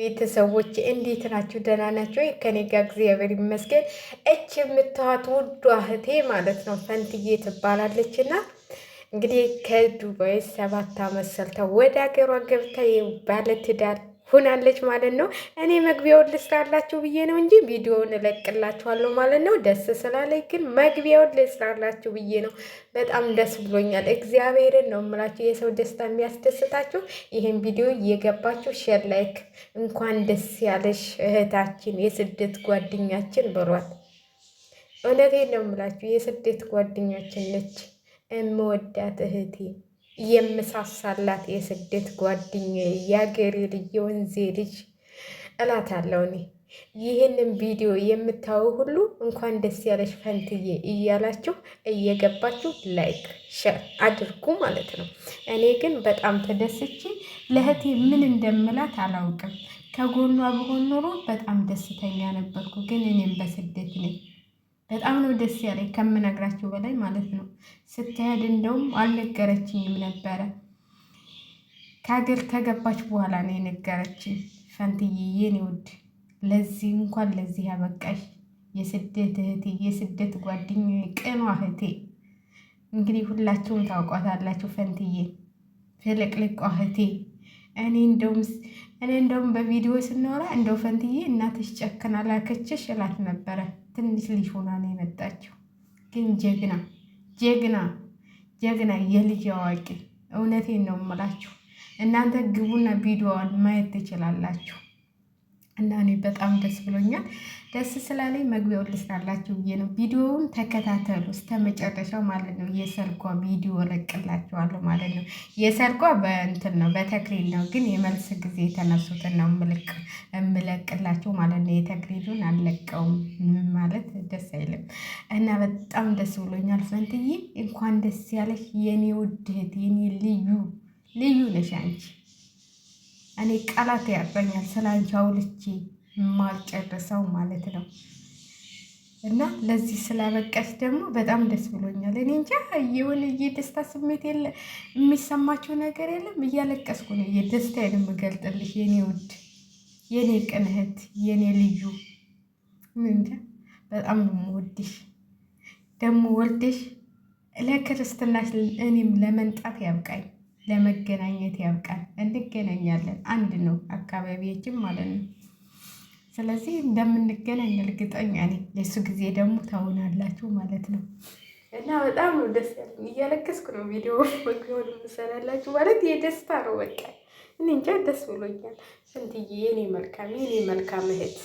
ቤተሰቦች እንዴት ናችሁ? ደህና ናቸው? ከኔ ጋር እግዚአብሔር ይመስገን። እች የምታዋት ውዷ እህቴ ማለት ነው ፈንትዬ ትባላለች እና እንግዲህ ከዱባይ 7 ዓመት ሰርታ ወደ ሀገሯ ገብታ ባለትዳር ሁናለች ማለት ነው። እኔ መግቢያውን ልስራላችሁ ብዬ ነው እንጂ ቪዲዮውን እለቅላችኋለሁ ማለት ነው። ደስ ስላለኝ ግን መግቢያውን ልስራላችሁ ብዬ ነው። በጣም ደስ ብሎኛል። እግዚአብሔርን ነው የምላችሁ። የሰው ደስታ የሚያስደስታችሁ ይህን ቪዲዮ እየገባችሁ ሼር፣ ላይክ እንኳን ደስ ያለሽ እህታችን የስደት ጓደኛችን በሏት። እውነቴን ነው የምላችሁ። የስደት ጓደኛችን ነች። እምወዳት እህቴ የምሳሳላት የስደት ጓደኛ የአገሬ ልጅ የወንዜ ልጅ እላታለሁ እኔ። ይህንን ቪዲዮ የምታዩ ሁሉ እንኳን ደስ ያለሽ ፈንትዬ እያላችሁ እየገባችሁ ላይክ ሸር አድርጉ ማለት ነው። እኔ ግን በጣም ተደስቼ ለእህቴ ምን እንደምላት አላውቅም። ከጎኗ ብሆን ኖሮ በጣም ደስተኛ ነበርኩ። ግን እኔም በስደት ነኝ። በጣም ነው ደስ ያለኝ ከምነግራችሁ በላይ ማለት ነው። ስትሄድ እንደውም አልነገረችኝም ነበረ። ከሀገር ከገባች በኋላ ነው የነገረችኝ። ፈንትዬ የኔ ውድ ለዚህ እንኳን ለዚህ ያበቃሽ የስደት እህቴ፣ የስደት ጓደኛዬ፣ ቅኗ እህቴ። እንግዲህ ሁላችሁም ታውቋታላችሁ ፈንትዬ ፍልቅልቋ እህቴ። እኔ እንደውም በቪዲዮ ስናወራ እንደው ፈንትዬ እናትሽ ጨክና ላከችሽ እላት ነበረ። ትንሽ ልጅ ሆና ነው የመጣችው። ግን ጀግና ጀግና ጀግና የልጅ አዋቂ። እውነቴን ነው የምላችሁ። እናንተ ግቡና ቪዲዮዋን ማየት ትችላላችሁ። እና እኔ በጣም ደስ ብሎኛል። ደስ ስላለኝ መግቢያውን ልስራላችሁ ብዬ ነው። ቪዲዮውን ተከታተሉ እስከ መጨረሻው ማለት ነው። የሰርጓ ቪዲዮ ለቅላችኋለሁ ማለት ነው። የሰርጓ በእንትን ነው በተክሊል ነው፣ ግን የመልስ ጊዜ የተነሱትን ነው እምለቅላችሁ ማለት ነው። የተክሊሉን አልለቀውም ማለት ደስ አይልም። እና በጣም ደስ ብሎኛል ፈንትዬ፣ እንኳን ደስ ያለሽ የኔ ውድ እህት፣ የኔ ልዩ ነሽ አንቺ። እኔ ቃላት ያጥረኛል ስለ አንቺ አውልቼ የማልጨርሰው ማለት ነው። እና ለዚህ ስላበቃሽ ደግሞ በጣም ደስ ብሎኛል። እኔ እንጃ የሆነ የደስታ ስሜት የሚሰማቸው ነገር የለም። እያለቀስኩ ነው የደስታዬን የምገልጥልሽ የኔ ውድ፣ የኔ ቅን እህት፣ የኔ ልዩ። እንጃ በጣም ነው የምወድሽ። ደግሞ ወልደሽ ለክርስትናሽ እኔም ለመንጣት ያብቃኝ፣ ለመገናኘት ያብቃል። እንገናኛለን፣ አንድ ነው አካባቢያችን ማለት ነው። ስለዚህ እንደምንገናኝ እርግጠኛ ነኝ። የሱ ጊዜ ደግሞ ታውናላችሁ ማለት ነው። እና በጣም ነው ደስ ያለኝ። እያለቀስኩ ነው ቪዲዮ መግቢያውን የምሰራላችሁ ማለት የደስታ ነው። በቃ እኔ እንጃ ደስ ብሎኛል። ፈንትዬ የኔ መልካም እህት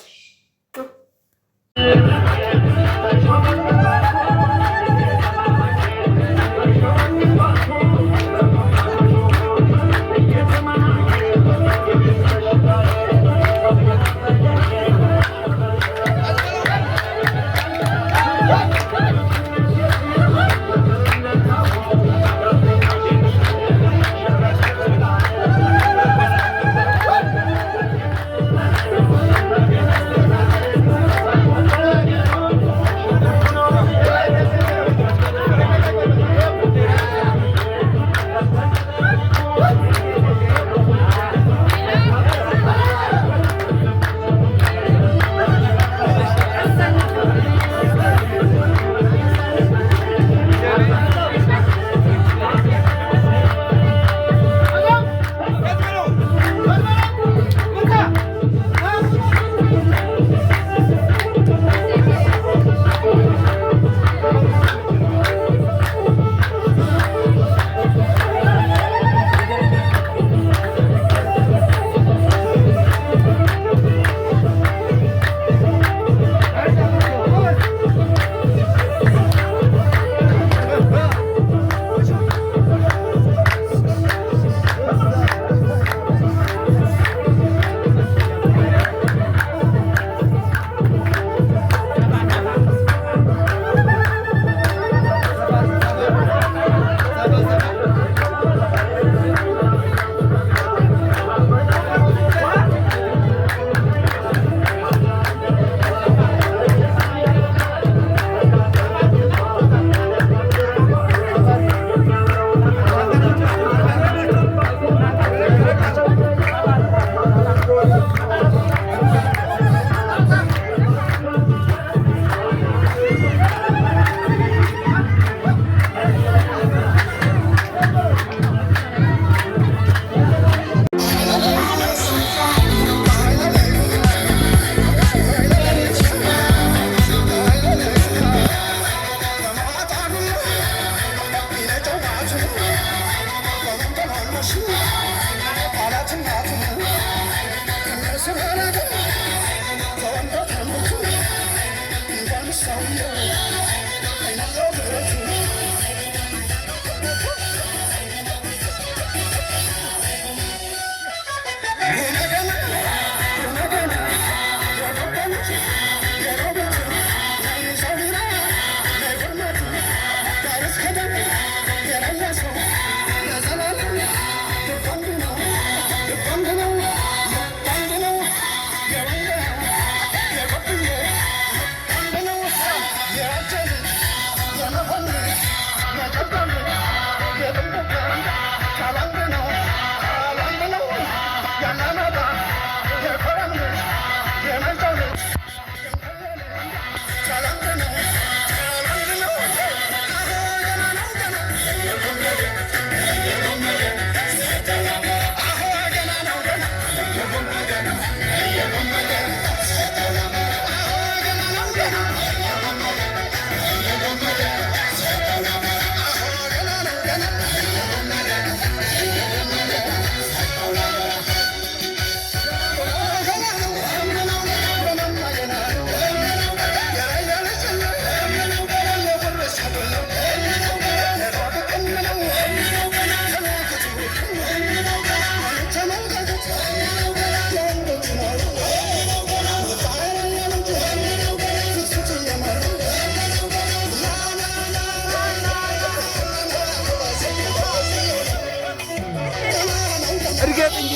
እርገጥ እንጂ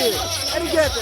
እርገጥ